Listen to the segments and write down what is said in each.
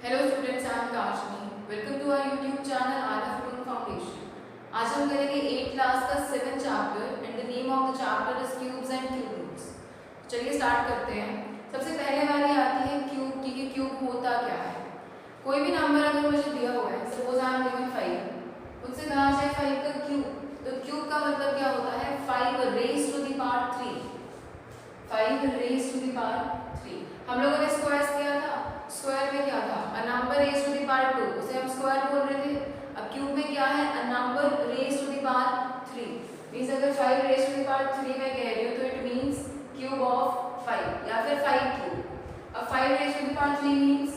Hello students, I am Kashmi. Welcome to our YouTube channel RF Loan Foundation. आज हम करेंगे 8th class का 7th chapter and the name of the chapter is cubes and cube roots. चलिए start करते हैं। सबसे पहले वाली आती है क्यूब की कि क्यूब होता क्या है। कोई भी नंबर अगर मुझे दिया हुआ है, सपोज आई एम गिवन 5, मुझसे कहा जाए 5 का क्यूब, तो क्यूब का मतलब क्या होता है 5 raise to the power 3। 5 raise to the power 3। हम लोगों ने स्क्वायर किया था, स्क्वायर में क्या था a number raise to the power 2, उसे हम स्क्वायर बोल रहे थे। अब क्यूब में क्या है a number raise to the power 3। Means अगर 5 रेज़ टू द पावर 3 मैं कह रही हूं तो इट मींस क्यूब ऑफ 5 या फिर 5 क्यूब। अब 5 raise to the power 3 means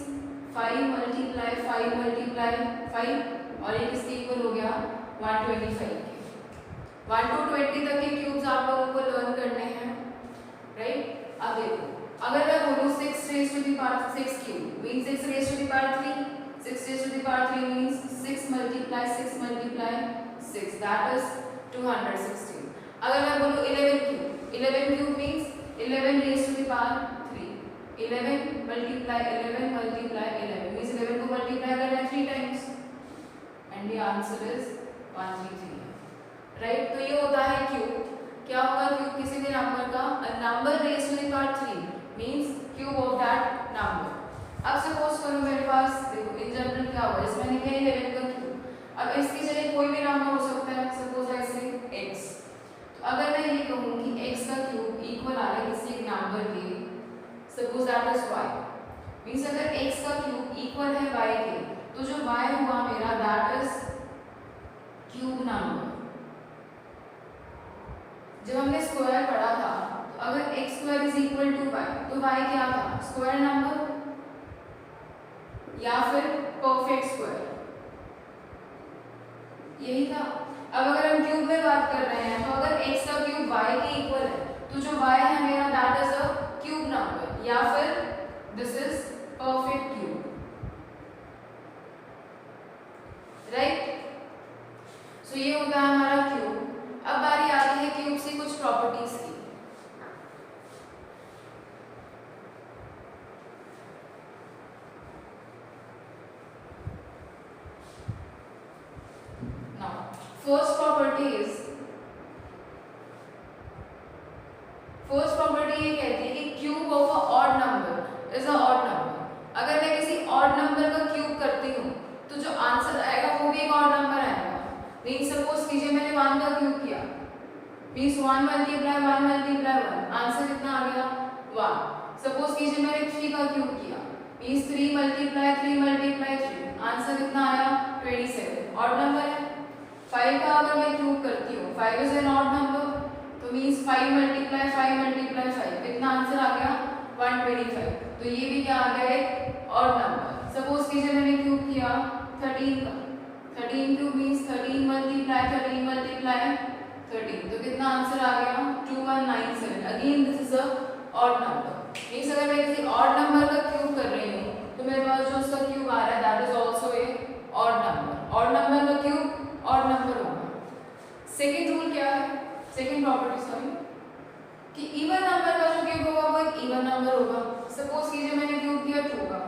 5 multiply 5 और ये किसके इक्वल हो गया 125 के। 1 to 20 तक के क्यूब्स आप लोगों को लर्न करने हैं, राइट। अब देखो अगर मैं बोलूं 6 raise to the power 6 cube means 6 raise to the power 3। 6 raise to the power 3 means 6 multiply 6 that is 216। अगर मैं बोलूं 11 cube means 11 raise to the power 3। 11 multiply 11 means 11 को मल्टीप्लाई करना है 3 times and the answer is 133, right. तो ये होता है क्यूब। क्या होगा क्यूब किसी भी नंबर का a number raise to the power 3 means cube of that number. अब सपोज करो मेरे पास देखो इन जनरल क्या होगा, इसमें लिखा है 11 का क्यूब। अब इसकी जगह कोई भी नंबर हो सकता है, सपोज ऐसे x। तो अगर मैं ये कहूं कि x का क्यूब इक्वल आ रहा है किसी एक नंबर के, suppose that is y, means अगर x का क्यूब इक्वल है y के तो जो y हुआ मेरा दैट इज क्यूब नंबर। जब हमने स्क्वायर पढ़ा था तो अगर x square is equal to y तो y क्या था स्क्वायर नंबर या फिर परफेक्ट स्क्वायर, यही था। अब अगर हम क्यूब में बात कर रहे हैं तो अगर x का क्यूब y के इक्वल है तो जो y है मेरा that is a cube number या फिर this is perfect cube, right. सो ये होता है हमारा क्यूब। अब बारी आती है क्यूब से कुछ प्रॉपर्टीज की। नाउ फर्स्ट प्रॉपर्टी ये कहती है कि cube of a odd number is a odd number. अगर मैं किसी ऑड नंबर का क्यूब करती हूँ तो जो आंसर आएगा वो भी एक ऑड नंबर आएगा। मींस सपोज कीजिए मैंने 1 का क्यूब किया मींस 1 मल्टीप्लाई 1 आंसर कितना आ गया 1। सपोज कीजिए मैंने 3 का क्यूब किया मींस 3 मल्टीप्लाई 3 आंसर कितना आया 27, ऑड नंबर है। 5 का अगर मैं क्यूब करती हूँ 5 इज एन ऑड नंबर तो मींस 5 मल्टीप्लाई 5 कितना आंसर आ गया 125। तो ये भी क्या आ गया एक ऑड नंबर। सपोज कीजिए मैंने क्यूब किया 13 का, 13 क्यूब मींस 13 मल्टीप्लाई 13 तो कितना आंसर आ गया 2197। Again this is a odd number. Means अगर मैं किसी ऑड नंबर का क्यूब कर रही हूँ तो मेरे पास जो उसका क्यूब आ रहा है that is also a odd number. Odd number का क्यूब ऑड नंबर होगा। सेकंड रूल क्या है, सेकंड प्रॉपर्टी सॉरी, कि इवन नंबर का जो क्यूब होगा वो एक इवन नंबर होगा। सपोज कीजिए मैंने क्यूब किया 2 का,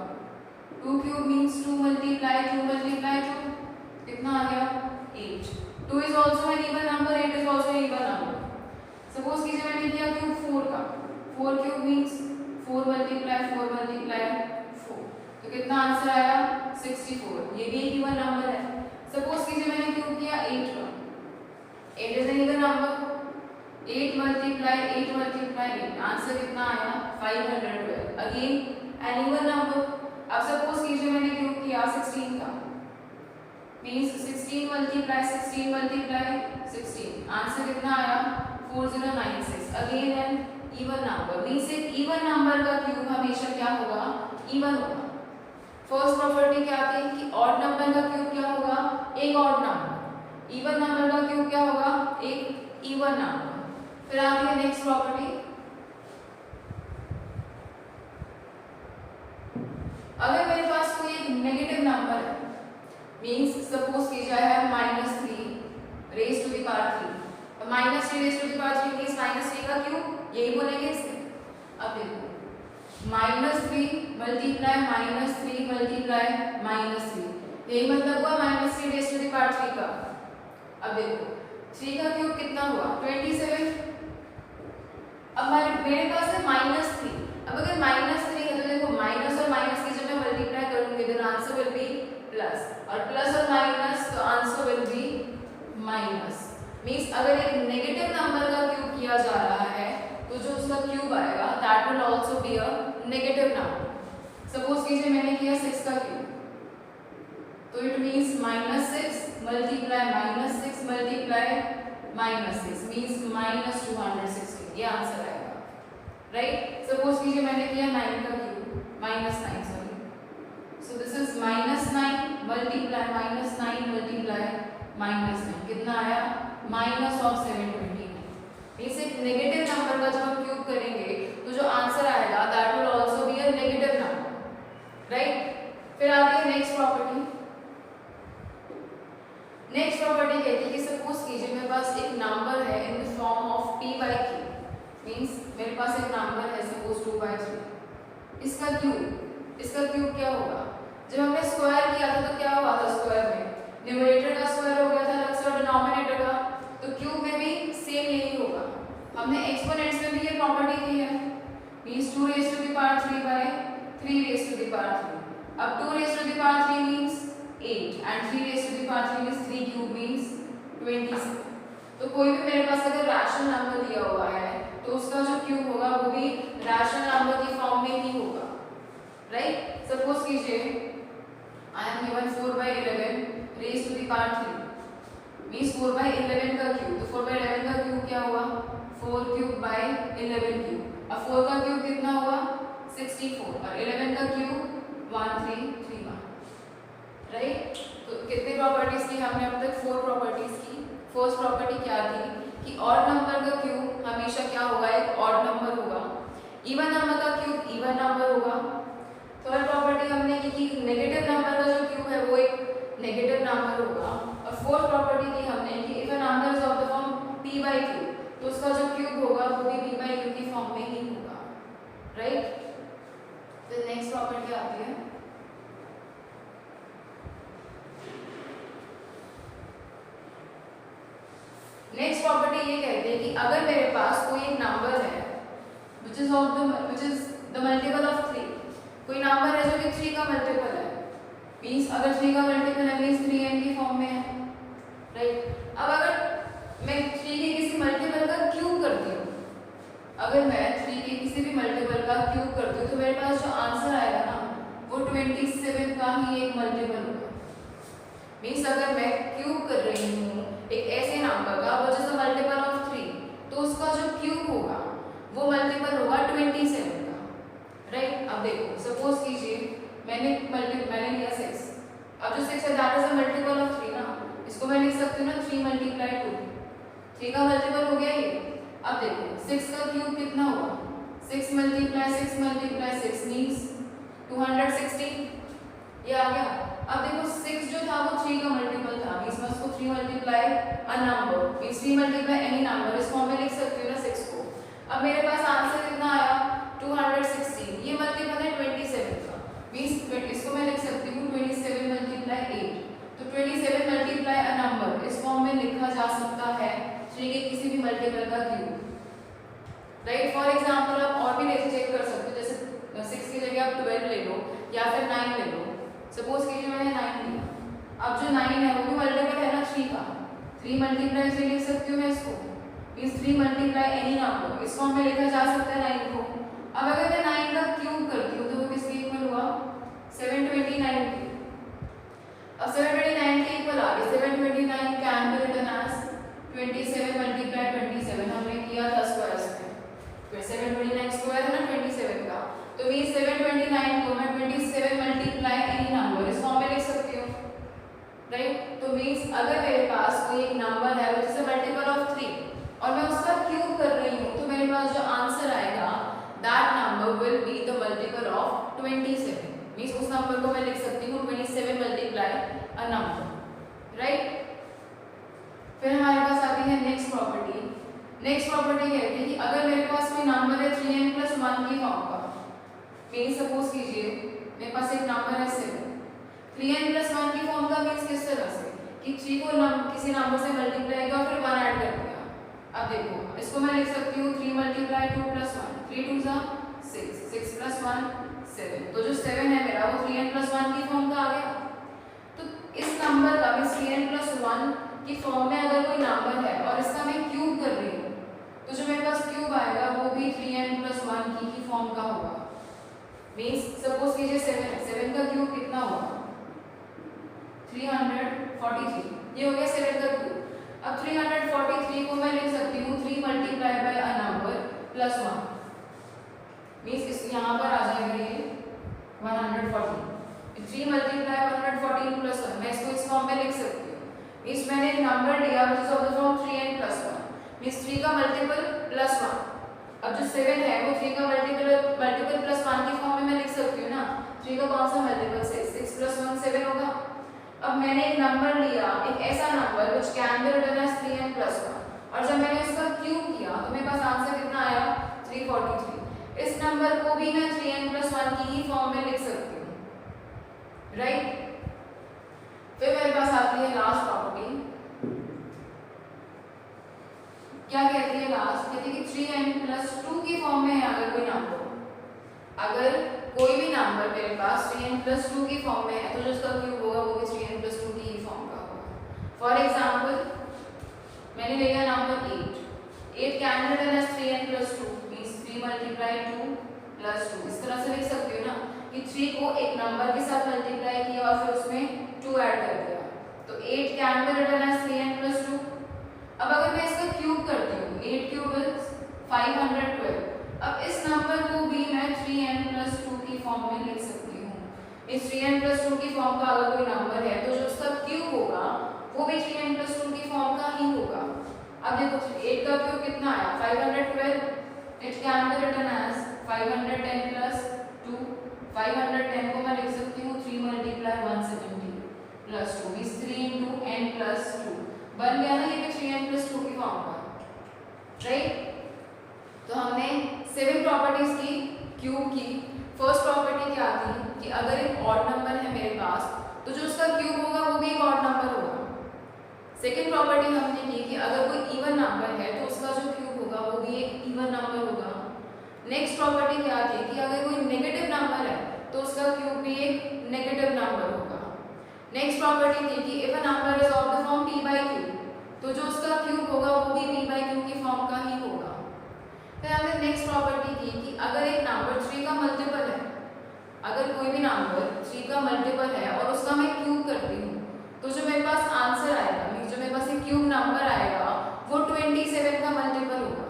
2 क्यूब मींस 2 मल्टीप्लाई 2 कितना आ गया 8। 2 is also an even number, 8 is also an even number. Suppose कीजिए मैंने किया क्यूब 4 का, 4 क्यूब मींस 4 मल्टीप्लाई 4 तो कितना आंसर आया 64, ये भी एक इवन नंबर है। सपोज कीजिए मैंने क्यूब किया 8 का, 8 is an even number, 8 multiply 8 answer कितना आया 512, अगेन एन इवन नंबर। अब सपोज कीजिए मैंने क्यूब किया 16 का मींस 16 मल्टीप्लाई 16 आंसर कितना आया 4096, again an even number. Means एक इवन नंबर का क्यूब हमेशा क्या होगा इवन होगा। फर्स्ट प्रॉपर्टी क्या आती है कि ऑड नंबर का क्यूब क्या होगा एक ऑड नंबर, इवन नंबर का क्यूब क्या होगा एक इवन नंबर। फिर आती है नेक्स्ट प्रॉपर्टी, अगर मेरे पास कोई एक नेगेटिव नंबर है मींस सपोज कीजिए I have -3 raise to the power 3, -3 raise to the power 3 means -3 का क्यूब, यही बोलेंगे इसे। अब देखो -3 मल्टीप्लाई -3 मल्टीप्लाई -3, यही मतलब हुआ -3 रेज़ टू द पावर 3 का। अब देखो 3 का क्यूब कितना हुआ 27। अब मेरे पास है -3। अब अगर -3 है तो देखो माइनस और माइनस की जब मैं मल्टीप्लाई करूंगी तो आंसर विल बी प्लस, और प्लस और माइनस तो answer will be minus. Means अगर एक नेगेटिव नंबर का क्यूब किया जा रहा है तो जो उसका क्यूब आएगा that will also be a negative number. Suppose कीजिए मैंने किया 6 का क्यूब, तो it means -6 multiply -6 multiply -6 means -216, ये आंसर आएगा, राइट। सपोज कीजिए मैंने किया 9 का cube -9 sorry, so this is -9 multiply -9 multiply -9, कितना आया -729। मींस एक नेगेटिव नंबर का जब हम क्यूब करेंगे तो जो आंसर आएगा that will also be a negative number, right. फिर आती है नेक्स्ट प्रॉपर्टी। नेक्स्ट प्रॉपर्टी कहती है कि सपोज कीजिए मेरे पास एक नंबर है in the form of p/q, means मेरे पास एक नंबर है सपोज 2/3, इसका क्यूब क्या होगा। जब हमने स्क्वायर किया था तो क्या हुआ था, स्क्वायर में न्यूमरेटर का स्क्वायर हो गया था अलग से और डिनोमिनेटर का, तो क्यूब में भी सेम यही होगा। हमने एक्सपोनेंट्स में भी ये प्रॉपर्टी की है, means 2 raise to the power 3/3 raise to the power 3। अब 2 raise to the power 3 means 8 and 3 raised to the power 3 means 3 cube means 27। तो कोई भी मेरे पास अगर रैशनल नंबर दिया हुआ है तो उसका जो क्यूब होगा वो भी रैशनल नंबर की फॉर्म में ही होगा, राइट। सपोज कीजिए I am given 4/11 raised to the power 3 means 4/11 का क्यूब, तो 4/11 का क्यूब क्या हुआ 4 क्यूब बाय 11 क्यूब। अब 4 का क्यूब कितना हुआ 64 और 11 का क्यूब 1331, राइट। तो कितने प्रॉपर्टीज की हमने अब तक 4 प्रॉपर्टीज की। फर्स्ट प्रॉपर्टी क्या थी कि ऑड नंबर का क्यूब हमेशा क्या होगा, एक ऑड नंबर होगा। इवन नंबर का क्यूब इवन नंबर होगा। थर्ड प्रॉपर्टी हमने की कि नेगेटिव नंबर का जो क्यूब है वो एक नेगेटिव नंबर होगा। और फोर्थ प्रॉपर्टी की हमने कि if a number is of the form p/q तो उसका जो क्यूब होगा वो भी p/q की फॉर्म में ही होगा, राइट। तो नेक्स्ट प्रॉपर्टी आती है नेक्स्ट प्रॉपर्टी ये कहते हैं कि अगर मेरे पास कोई एक नंबर है which is the multiple of 3, कोई नंबर है जो कि 3 का मल्टीपल है, मींस अगर 3 का मल्टीपल है मींस 3n की फॉर्म में है, राइट। अब अगर मैं 3 के किसी मल्टीपल का क्यूब करती हूँ, अगर मैं 3 के किसी भी मल्टीपल का क्यूब करती हूँ तो मेरे पास जो आंसर आएगा ना वो 27 का ही एक मल्टीपल होगा। मींस अगर मैं क्यूब कर रही हूँ एक ऐसे नंबर का which is a multiple of 3 तो उसका जो क्यूब होगा वो मल्टीपल होगा 27 का, राइट। अब देखो सपोज कीजिए मैंने लिया 6, अब जो 6 है that is a multiple of 3 ना, इसको मैं लिख सकती हूँ ना 3 × 2, 3 का मल्टीपल हो गया ये। अब देखो 6 का क्यूब कितना हुआ 6 × 6 मींस 216, ये आ गया। अब देखो 6 जो था वो 3 का मल्टीपल था, मींस मैं उसको 3 multiply a number means 3 multiply any number, इस फॉर्म में लिख सकती हूँ ना 6 को। अब मेरे पास आंसर कितना आया 216, ये मल्टीपल है 27 का, मींस इसको मैं लिख सकती हूँ 27 × 8, तो 27 मल्टीप्लाई अ नंबर इस फॉर्म में लिखा जा सकता है 3 के किसी भी मल्टीपल का क्यूब, राइट। फॉर एग्जांपल आप और भी चेक कर सकते हो, जैसे 6 की जगह आप 12 ले लो या फिर 9 ले लो। सपोज कीजिए मैंने 9 लिया, अब जो 9 है वो भी मल्टीपल है ना 3 का, 3 मल्टीप्लाई से लिख सकती हूँ मैं इसको, मींस 3 मल्टीप्लाई एनी नंबर, इस फॉर्म में लिखा जा सकता है 9 को। अब अगर मैं 9 का क्यूब करती हूँ तो वो किसके इक्वल हुआ 729 के। अब 729 के इक्वल आ गया, 729 कैन बी रिटन एज 27 × 27, हमने किया था स्क्वायर्स में, फिर 729 स्क्वायर है ना 27 का, तो मींस 729 को मैं 27 मल्टीप्लाई एनी नंबर इस फॉर्म में लिख सकती हूँ, राइट। तो मींस अगर मेरे पास कोई एक नंबर है जिससे मल्टीपल ऑफ 3 और मैं उसका क्यूब कर रही हूँ तो मेरे पास जो आंसर आएगा that number will be the multiple of 27, means उस नंबर को मैं लिख सकती हूँ 27 मल्टीप्लाई अ नंबर, राइट। फिर हमारे पास आती है नेक्स्ट प्रॉपर्टी। नेक्स्ट प्रॉपर्टी कहती है कि अगर मेरे पास कोई नंबर है 3n + 1 की फॉर्म का, मीन्स सपोज कीजिए मेरे पास एक नंबर है 7, 3n+1 की फॉर्म का मीन्स किस तरह से कि 3 को किसी नंबर से मल्टीप्लाई किया और फिर 1 ऐड कर दिया। अब देखो इसको मैं लिख सकती हूँ 3 × 2 + 1, 3 2 6, 6 + 1 7, तो जो 7 है मेरा वो 3n+1 की फॉर्म का आ गया। तो इस नंबर का मीन्स 3n+1 की फॉर्म में अगर कोई नंबर है और इसका मैं क्यूब कर रही हूँ तो जो मेरे पास क्यूब आएगा वो भी 3n+1 की फॉर्म का होगा। मीन्स सपोज कीजिए 7 का क्यूब कितना होगा 343, ये हो गया 7 का क्यूब। अब 343 को मैं लिख सकती हूँ 3 × a नंबर +1, मीन्स इस यहाँ पर आ जाएगा ये 114, 3 × 114 + 1, मैं इसको इस फॉर्म में लिख सकती हूँ। मीन्स मैंने एक नंबर लिया which is of the form 3n+1, means 3 का मल्टीपल +1। अब जो 7 है वो 3 का मल्टीपल +1 की फॉर्म में मैं लिख सकती हूँ ना। 3 का कौन सा मल्टीपल 6 + 1 7 होगा। अब मैंने एक नंबर लिया, एक ऐसा number which can be written as 3n+1, और जब मैंने उसका क्यूब किया तो मेरे पास आंसर कितना आया 343। इस नंबर को भी मैं 3n+1 की ही फॉर्म में लिख सकती हूँ, राइट। फिर मेरे पास आती है लास्ट प्रॉपर्टी। क्या कहती है लास्ट, कहती है कि 3n+2 की फॉर्म में है अगर कोई नंबर, अगर कोई भी नंबर मेरे पास 3n+2 की फॉर्म में है तो जो उसका क्यूब होगा वो भी 3n+2 की ही फॉर्म का होगा। फॉर एग्जांपल मैंने लिया number 8 can be written as 3n+2 means 3 × 2 + 2, इस तरह से लिख सकती हूँ ना कि 3 को एक नंबर के साथ मल्टीप्लाई किया और फिर उसमें 2 ऐड कर दिया, तो 8 can be written as 3n+2। अब अगर मैं इसका क्यूब करती हूँ 8 क्यूब इज 512, अब इस नंबर को भी मैं 3n+2 की फॉर्म में लिख सकती हूँ। इस 3n+2 की फॉर्म का अगर कोई नंबर है तो जो उसका क्यूब होगा वो भी 3n+2 की फॉर्म का ही होगा। अब देखो 8 का क्यूब कितना आया 512, it can be written as 510 + 2, 510 को मैं लिख सकती हूँ 3 × 170 + 2 मींस 3 × n + 2, बन गया ना ये भी 3n+2 की फॉर्म का, राइट। तो हमने 7 प्रॉपर्टीज की क्यूब की। फर्स्ट प्रॉपर्टी क्या थी कि अगर एक ऑड नंबर है मेरे पास तो जो उसका क्यूब होगा वो भी एक ऑड नंबर होगा। सेकेंड प्रॉपर्टी हमने की कि अगर कोई इवन नंबर है तो उसका जो क्यूब होगा वो भी एक इवन नंबर होगा। नेक्स्ट प्रॉपर्टी क्या थी कि अगर कोई नेगेटिव नंबर है तो उसका क्यूब भी एक नेगेटिव नंबर होगा। नेक्स्ट प्रॉपर्टी थी कि if a number is of the form p/q तो जो उसका क्यूब होगा वो भी p/q की फॉर्म का ही होगा। फिर हमने नेक्स्ट प्रॉपर्टी की कि अगर एक नंबर 3 का मल्टीपल है, अगर कोई भी नंबर 3 का मल्टीपल है और उसका मैं क्यूब करती हूँ तो जो मेरे पास आंसर आएगा मींस जो मेरे पास एक क्यूब नंबर आएगा वो 27 का मल्टीपल होगा।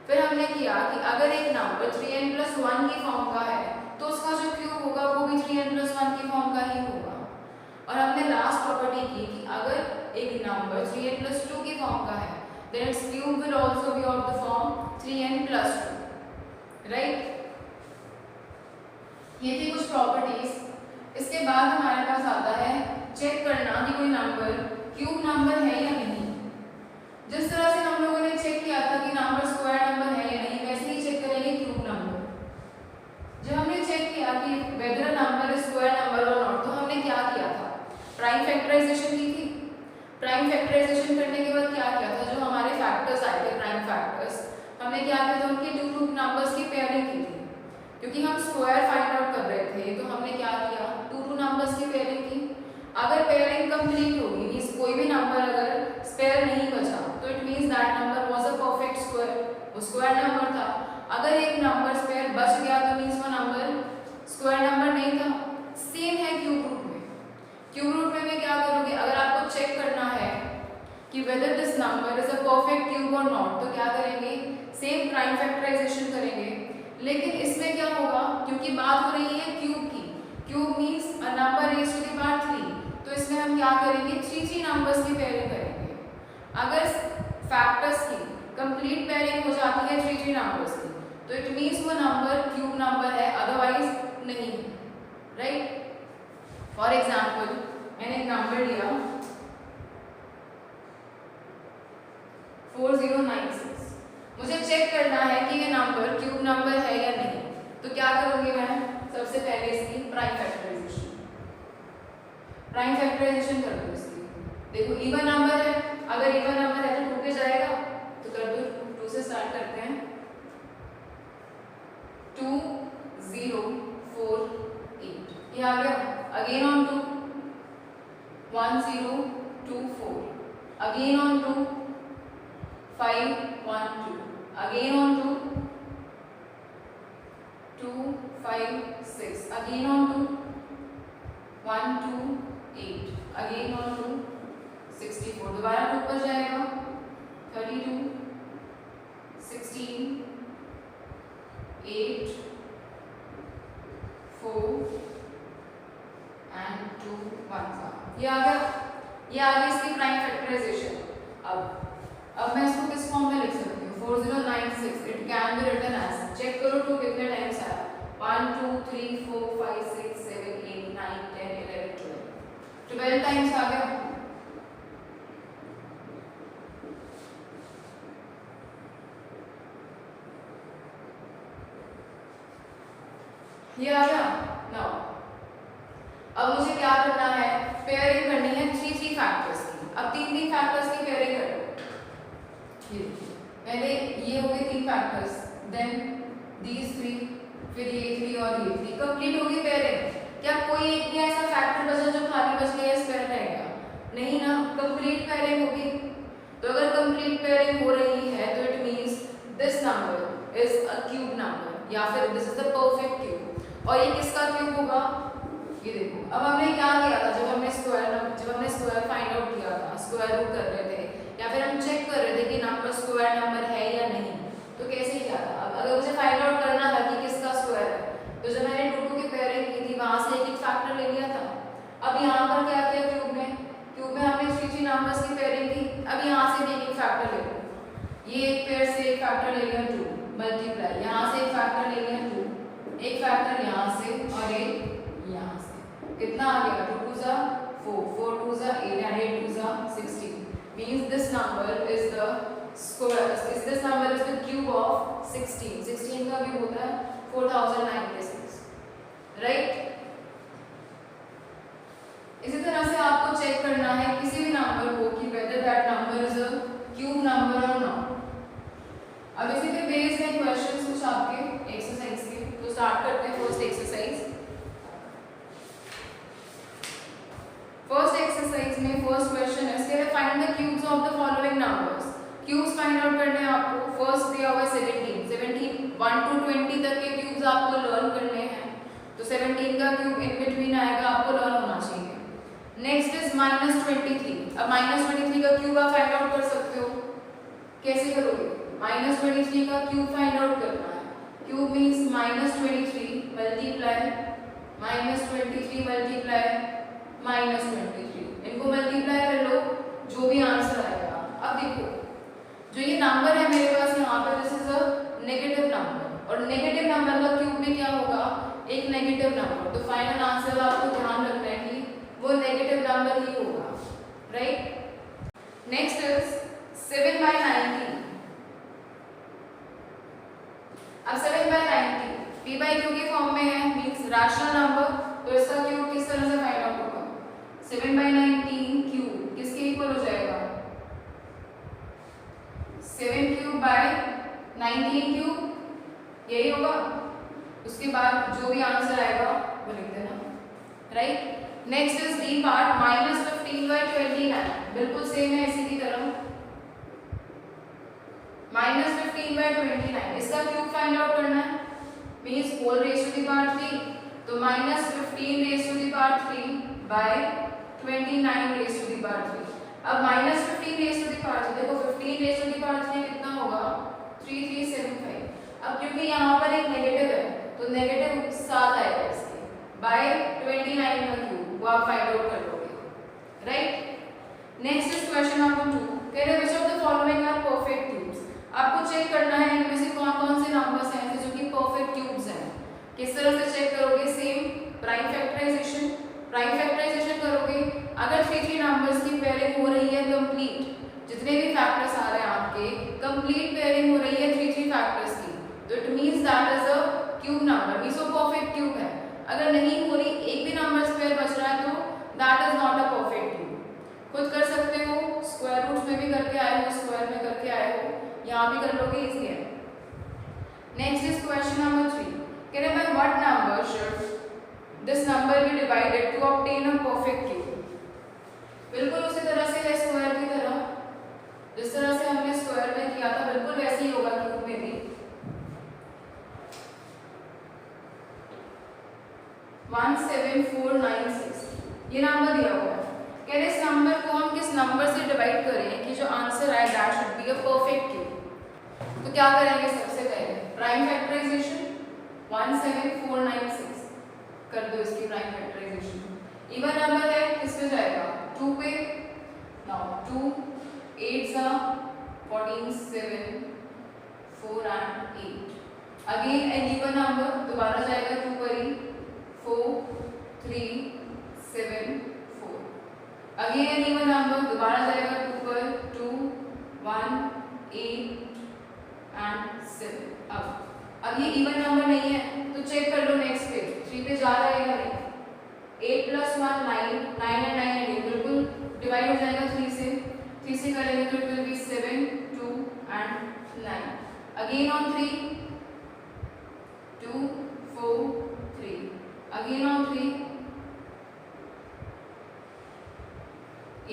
फिर हमने किया कि अगर एक नंबर 3n+1 की फॉर्म का है तो उसका जो क्यूब होगा वो भी 3n+1 की फॉर्म का ही होगा। और हमने लास्ट प्रॉपर्टी की कि अगर एक नंबर 3n+2 की फॉर्म का है then its cube will also be of the form 3n+2, right? ये थी कुछ प्रॉपर्टीज। इसके बाद हमारे पास आता है चेक करना कि कोई नंबर क्यूब नंबर है या नहीं। जिस तरह से हम लोगों ने चेक किया था कि नंबर स्क्वायर नंबर है या नहीं, वैसे ही चेक करेंगे क्यूब नंबर। जब हमने चेक किया कि whether number is square number और नॉट तो हमने क्या किया था, प्राइम फैक्टराइजेशन की थी। प्राइम फैक्टराइजेशन करने के बाद क्या किया था, जो हमारे फैक्टर्स आए थे प्राइम फैक्टर्स, हमने क्या किया था उनके टू टू नंबर्स की पेयरिंग की थी। क्योंकि हम स्क्वायर फाइंड आउट कर रहे थे तो हमने क्या किया, टू नंबर्स की पेयरिंग की। अगर पेयरिंग कंप्लीट होगी मींस कोई भी नंबर अगर स्पेयर नहीं बचा तो it means that number was a perfect square, वो स्क्वायर नंबर था। अगर एक नंबर स्पेयर बच गया तो मींस वो नंबर स्क्वायर नंबर नहीं था। सेम है क्यूब रूट में। क्यूब रूट में मैं क्या करूँगी, अगर आपको चेक करना है कि whether this number is a perfect cube और नॉट तो क्या करेंगे, सेम प्राइम फैक्टराइजेशन करेंगे। लेकिन इसमें क्या होगा, क्योंकि बात हो रही है क्यूब की, cube means a number raise to the power 3, तो इसमें हम क्या करेंगे 3 नंबर्स की पेयरिंग करेंगे। अगर फैक्टर्स की कंप्लीट पेयरिंग हो जाती है 3 नंबर्स की तो इट मींस वो नंबर क्यूब नंबर है, अदरवाइज नहीं है, राइट। फॉर एग्जाम्पल मैंने एक नंबर लिया 4096, मुझे चेक करना है कि ये नंबर क्यूब नंबर है या नहीं। तो तो क्या करूंगी मैं, सबसे पहले इसकी प्राइम फैक्टराइजेशन कर दूँ इसकी। देखो इवन नंबर है, अगर इवन नंबर है तो 2 पे जाएगा, तो कर दो 2 से स्टार्ट करते हैं। 2 0 4 8 ये आ गया। Again on 2 1 0 2 4 again on 2 5 1 2 again on 2 2 5 6 again on 2 1 2 8 again on 2 64 दोबारा 2 पर जाएगा 32 16 8 4 and 2 1 ये आ गया। ये आ गई इसकी प्राइम फैक्टराइजेशन। अब मैं इसको किस फॉर्म में लिख सकती हूँ, 4096 it can be written as, check करो 2 कितने टाइम्स आया, 1 2 3 4 5 6 7 8 9 10 11 12 टाइम्स आ गया। ये आ गया। नाउ अब मुझे क्या करना है, पेयरिंग करनी है 3 फैक्टर्स की। अब 3 फैक्टर्स की पेयरिंग करो। ये पहले ये हो गए 3 फैक्टर्स, देन दीज 3, फिर ये 3 और ये 3, कंप्लीट होगी पेयरिंग। क्या कोई एक भी ऐसा फैक्टर बचा जो खाली बच गया, स्पेयर रहेगा? नहीं ना, कंप्लीट पेयरिंग होगी। तो अगर कंप्लीट पेयरिंग हो रही है तो it means this number is a cube number या फिर this is the perfect cube. और ये किसका क्यूब होगा, ये देखो। अब हमने क्या किया था, जब हमने स्क्वायर फाइंड आउट किया था, स्क्वायर रूट कर रहे थे या फिर हम चेक कर रहे थे कि नंबर स्क्वायर नंबर है या नहीं, तो कैसे किया था। अब अगर मुझे फाइंड आउट करना था कि किसका स्क्वायर है, तो जब मैंने 2 की पेयरिंग की थी वहां से एक फैक्टर ले लिया था। अब यहाँ पर क्या किया, क्यूब में हमने 3 नंबर्स की पेयरिंग की। अब यहाँ से भी एक फैक्टर ले लो, ये एक पेयर से एक फैक्टर ले लिया 2 मल्टीप्लाई, यहाँ से एक फैक्टर ले लिया 2, एक फैक्टर यहाँ से और एक यहाँ से। कितना आ गया, 2 2 जा 4 4 2 जा 8 and 8 2 जा 16 means this number is the cube of 16। 16 का क्यूब होता है 4096, राइट। इसी तरह से आपको चेक करना है किसी भी नंबर को कि whether that number is a cube number or not। अब इसी पे बेस्ड है क्वेश्चंस कुछ आपके एक्सरसाइज के, तो स्टार्ट करते हैं फर्स्ट एक्सरसाइज। फर्स्ट एक्सरसाइज में फर्स्ट क्वेश्चन है, इसके लिए find the cubes of the following numbers. Cubes find out करने हैं आपको। फर्स्ट दिया हुआ है 17 1 to 20 तक के क्यूब्स आपको लर्न करने हैं, तो 17 का क्यूब इन बिटवीन आएगा, आपको लर्न होना चाहिए। Next is -23। अब -23 का क्यूब आप फाइंड आउट कर सकते हो। कैसे करोगे, -23 का क्यूब फाइंड आउट करना है। क्यूब मींस -23 मल्टीप्लाई -23 मल्टीप्लाई -23, इनको मल्टीप्लाई कर लो, जो भी आंसर आएगा। अब देखो जो ये नंबर है मेरे पास यहाँ पे, this is a negative number, और नेगेटिव नंबर का क्यूब में क्या होगा, एक नेगेटिव नंबर। तो फाइनल आंसर आपको ध्यान रखना है कि वो नेगेटिव नंबर ही होगा, राइट। Next is 7/90। अब 7/90 p/q के फॉर्म में है, मींस रैशनल नंबर, तो इसका क्यूब किस तरह से फाइंड आउट होगा, 7/19 क्यूब किसके इक्वल हो जाएगा, 7 क्यूब बाय 19 क्यूब, यही होगा। उसके बाद जो भी आंसर आएगा वो लिख देना, right. Next is D part, -15/29, बिल्कुल सेम है इसी की तरह। -15/29 इसका क्यूब फाइंड आउट करना है, means whole raise to the power 3, तो -15 रेज़ टू द पावर 3 बाय 29 रेज़ टू द पावर 3। अब -15 रेज़ टू द पावर 3, देखो 15 रेज़ टू द पावर 3 कितना होगा, 3375। अब क्योंकि यहाँ पर एक नेगेटिव है तो नेगेटिव 7 आएगा इसके, बाय 29 का क्यूब, वो आप फाइंड आउट कर लोगे, right. Next is question number 2, कह रहे which of the following are perfect cubes. आपको चेक करना है इनमें से कौन कौन से नंबर्स हैं जो कि परफेक्ट क्यूब्स हैं। किस तरह से चेक करोगे, सेम प्राइम फैक्टराइजेशन करोगे। अगर 3 नंबर्स की पेयरिंग हो रही है कंप्लीट, जितने भी फैक्टर्स आ रहे हैं आपके कंप्लीट पेयरिंग हो रही है 3 फैक्टर्स की, तो it means that is a cube number. यहाँ भी कर लोगे, इजी है। नेक्स्ट इज क्वेश्चन नंबर 3, कह रहे by what number should this number be divided to obtain a perfect cube. बिल्कुल उसी तरह से है स्क्वायर की तरह, जिस तरह से हमने स्क्वायर में किया था बिल्कुल वैसे ही होगा क्यूब में भी। 17496 ये नंबर दिया हुआ है। कह रहे इस नंबर को हम किस नंबर से डिवाइड करें कि जो आंसर आए that should be a perfect cube. तो क्या करेंगे, सबसे पहले प्राइम फैक्टराइजेशन 17496 कर दो, इसकी प्राइम फैक्टराइजेशन। इवन नंबर है किस पे जाएगा, 2 पे। Now 2 8 14 7 4 and 8। Again an even number दोबारा जाएगा 2 पर ही, 4 3 7 4। अगेन एन इवन नंबर दोबारा जाएगा 2 पर, 2 1 8 and 7। अब ये इवन नंबर नहीं है तो चेक कर लो नेक्स्ट पेज, 3 पे जा रहा है या नहीं। 8 + 1 9, 9 and 9 again बिल्कुल डिवाइड हो जाएगा 3 से, 3 से करेंगे तो it will B 7 2 and 9। Again on 3 2 4 3, again on 3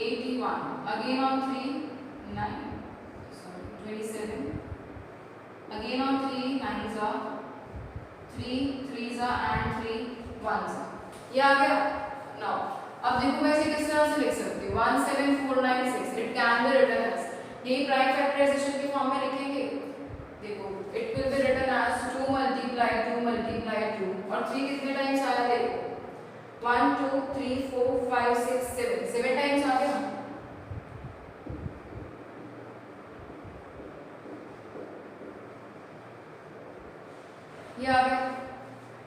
81, again on 3 9 27, again on 3 9s are 3 3s are and 3 1s are। ये आ गया। नाउ अब देखो मैं इसे किस तरह से लिख सकती हूँ, 17496 it can be written as, यही प्राइम फैक्टराइजेशन के फॉर्म में लिखेंगे। देखो it will be written as 2 × 2 × 2 और 3 कितने टाइम्स आया, देखो 1 2 3 4 5 6 7 टाइम्स आ गया। ये आ गया।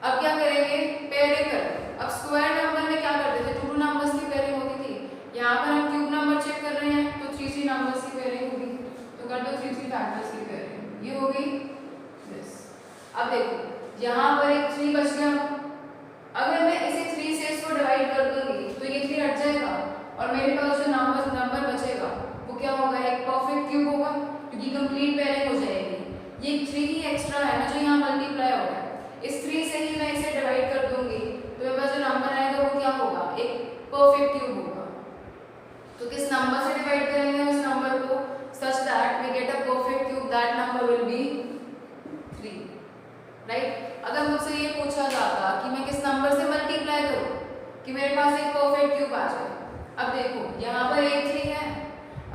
अब क्या करेंगे, पेयरिंग करेंगे। अब स्क्वायर नंबर में क्या करते थे, 2 नंबर्स की पेयरिंग होती थी। यहाँ पर हम क्यूब नंबर चेक कर रहे हैं तो 3 नंबर्स की पेयरिंग होगी, तो कर दो 3 फैक्टर्स की पेयरिंग, ये हो गई दिस। अब देखो यहाँ पर एक 3 बच गया, अगर मैं इसे 3 से इसको डिवाइड कर दूंगी तो ये 3 हट जाएगा और मेरे पास जो नंबर बचेगा वो क्या होगा, एक परफेक्ट क्यूब होगा, क्योंकि कंप्लीट पेयरिंग हो जाएगी। ये 3 ही एक्स्ट्रा है ना जो यहाँ मल्टीप्लाई हो रहा है, इस 3 से ही मैं इसे डिवाइड कर दूंगी तो मेरे पास जो नंबर आएगा वो क्या होगा, एक परफेक्ट क्यूब होगा। तो किस नंबर से डिवाइड करेंगे उस नंबर को, such that we get a perfect cube, that number will be 3, right. अगर मुझसे ये पूछा जाता कि मैं किस नंबर से मल्टीप्लाई करूं कि मेरे पास एक परफेक्ट क्यूब आ जाए, अब देखो यहाँ पर एक 3 है,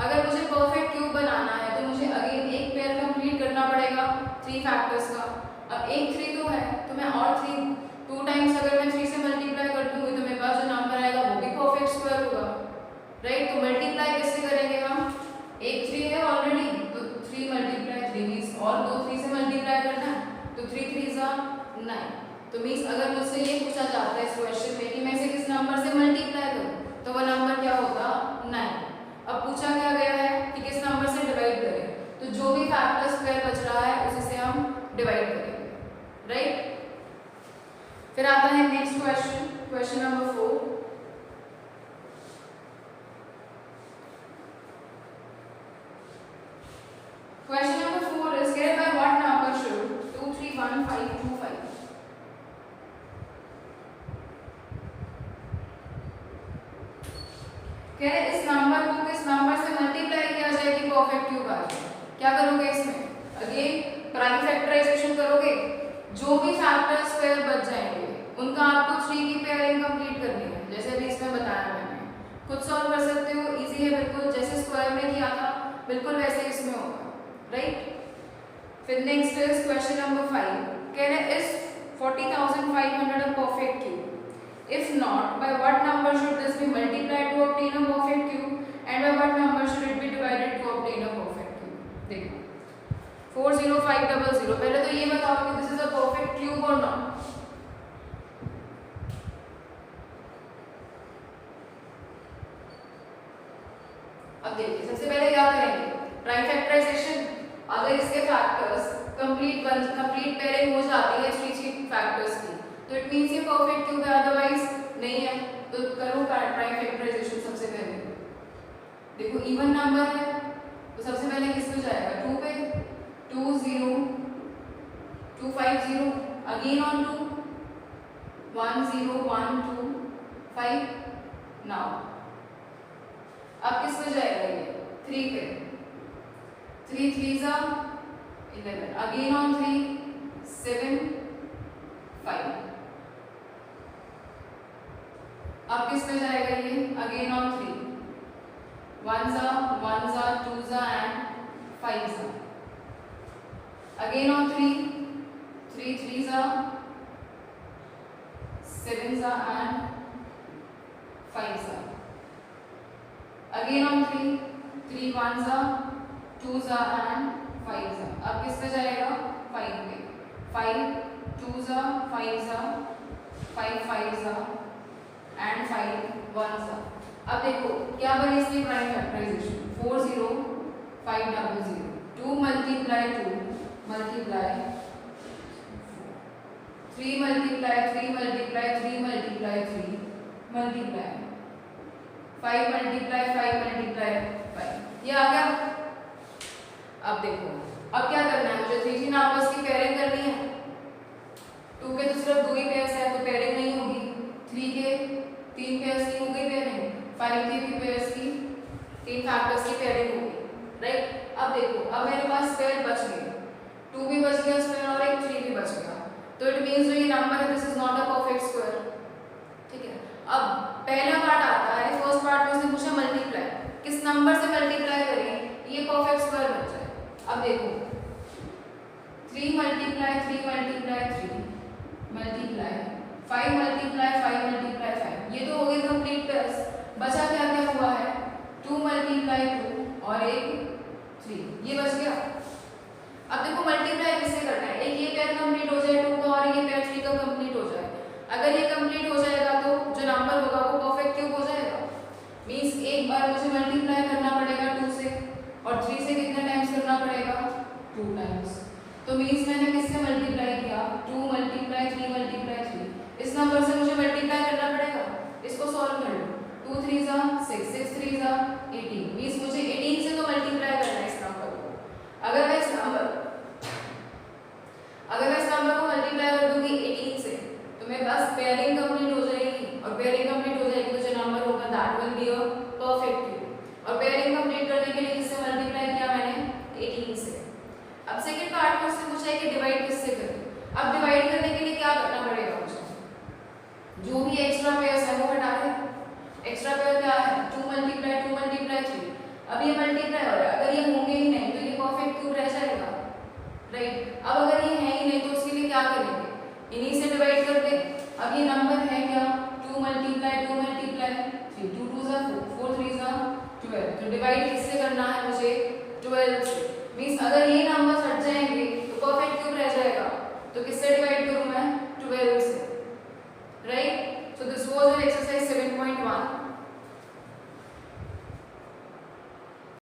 अगर मुझे परफेक्ट क्यूब बनाना है तो मुझे अगेन एक पेयर कंप्लीट करना पड़ेगा 3 फैक्टर्स का। अब एक 3 तो है तो मैं और 3 2 टाइम्स अगर मैं 3 से मल्टीप्लाई कर दूंगी तो मेरे पास जो नंबर आएगा वो भी परफेक्ट स्क्वायर होगा, राइट। तो मल्टीप्लाई कैसे करेंगे हम, एक 3 है ऑलरेडी तो 3 × 3 मींस और 2 3 से मल्टीप्लाई करना है तो 3 3s are 9। तो मींस अगर मुझसे ये पूछा जाता है इस क्वेश्चन में कि मैं इसे किस नंबर से मल्टीप्लाई करूं तो वो नंबर क्या होगा, 9। अब पूछा क्या गया है कि किस नंबर से डिवाइड करें, तो जो भी फैक्टर स्क्वायर बच रहा है उसी से हम डिवाइड करेंगे, राइट। फिर आता है next question, question number 4। Question number 4 is given by what number should 231525। कह रहे इस नंबर को किस नंबर से मल्टीप्लाई किया जाए कि परफेक्ट क्यूब आ जाए। क्या करोगे इसमें, अगेन प्राइम फैक्टराइजेशन करोगे, जो भी फैक्टर स्क्वायर बच जाएंगे उनका आपको 3 की पेयरिंग कंप्लीट करनी है, जैसे अभी इसमें बताया मैंने। खुद सॉल्व कर सकते हो, इजी है बिल्कुल, जैसे स्क्वायर में किया था बिल्कुल वैसे इसमें होगा, राइट। फिर नेक्स्ट इज क्वेश्चन नंबर 5, कह रहे is 40,500 a perfect cube, if not by what number should this be multiplied to obtain a perfect cube and by what number should it be divided to obtain a perfect cube। देखो 40500, पहले तो ये बताओ कि this is a perfect cube और not. अब देखिए सबसे पहले क्या करेंगे, प्राइम फैक्टराइजेशन। अगर इसके फैक्टर्स कंप्लीट पेयरिंग हो जाती है 3 फैक्टर्स की तो इट मींस ये परफेक्ट क्यूब है, अदरवाइज नहीं है। तो करो प्राइम फैक्टराइजेशन। सबसे पहले देखो इवन नंबर है तो सबसे पहले किस पे जाएगा, 2 पे। 2 0 2 5 0 again on 2 1 0 1 2 5 now अब किस पे जाएगा ये 3 पे 3 3 जा 11 again on 3 7 5 अब किस पे जाएगा ये again on 3 1 जा 2 जा and 5 जा again on 3 3 जा 7 जा and 5 जा again on 3 1 जा 2 जा and 5 जा अब किस पे जाएगा 5 पे 5 2 जा 5 जा 5 जा and 5 1 जा अब देखो क्या बने इसकी prime factorization 4 0 5 0 0 2 multiply 2 multiply 3 multiply 3 multiply 3 multiply 3 multiply 5 multiply 5 multiply 5 ये आ गया। अब देखो अब क्या करना है मुझे 3 नंबर्स की पेयरिंग करनी है 2 के तो सिर्फ 2 ही पेयर्स है तो पेयरिंग नहीं होगी 3 के 3 पेयर्स की हो गई पेयरिंग 5 के भी पेयर्स की 3 फैक्टर्स की पेयरिंग होगी राइट। अब देखो अब मेरे पास पेयर बच गए 2 भी बच गया स्क्वायर और एक 3 भी बच गया तो इट मींस जो ये नंबर है this is not a perfect square ठीक है। अब पहला पार्ट आता है फर्स्ट पार्ट में उसने पूछा मल्टीप्लाई किस नंबर से मल्टीप्लाई करें ये परफेक्ट स्क्वायर बन जाए। अब देखो 3 multiply 3 multiply 3 multiply 5 multiply 5 multiply 5 ये तो हो गए कंप्लीट पेयर्स बचा क्या क्या हुआ है 2 मल्टीप्लाई 2 और एक 3 ये बच गया। अब देखो मल्टीप्लाई किससे करना है एक ये पेयर कंप्लीट हो जाए 2 का और ये पेयर 3 का कंप्लीट हो जाए अगर ये कंप्लीट हो जाएगा तो जो नंबर होगा वो परफेक्ट क्यूब हो जाएगा मींस एक बार मुझे मल्टीप्लाई करना पड़ेगा 2 से और 3 से कितने टाइम्स करना पड़ेगा 2 टाइम्स तो मींस मैंने किससे मल्टीप्लाई किया 2 मल्टीप्लाई 3 मल्टीप्लाई 3 इस नंबर से मुझे मल्टीप्लाई करना पड़ेगा इसको सॉल्व कर लो 2 3 जा 6 6 3 जा 18 मींस मुझे 18 से तो मल्टीप्लाई करना है इस नंबर को अगर मैं इस नंबर को मल्टीप्लाई कर दूंगी 18 से तो मेरे पास पेयरिंग कंप्लीट हो जाएगी और पेयरिंग कंप्लीट हो जाएगी तो जो नंबर होगा that will be a perfect cube और पेयरिंग कंप्लीट करने के लिए किससे मल्टीप्लाई किया मैंने 18 से। अब सेकंड पार्ट में उससे पूछा है कि डिवाइड किससे करें। अब डिवाइड करने के लिए क्या करना पड़ेगा मुझे जो भी एक्स्ट्रा पेयर्स है वो हटा दें। एक्स्ट्रा पेयर क्या है 2 मल्टीप्लाई 3 अब ये मल्टीप्लाई हो रहा है अगर ये होंगे ही नहीं तो ये परफेक्ट क्यूब रह जाएगा राइट। अब अगर ये है ही नहीं तो उसके लिए क्या करेंगे इन्हीं से डिवाइड कर दे। अब ये नंबर है क्या 2 मल्टीप्लाई 3 2 2 जा 4 3 जा 12 तो डिवाइड किससे करना है मुझे 12 से मींस अगर ये नंबर्स हट जाएंगे तो परफेक्ट क्यूब रह जाएगा तो किससे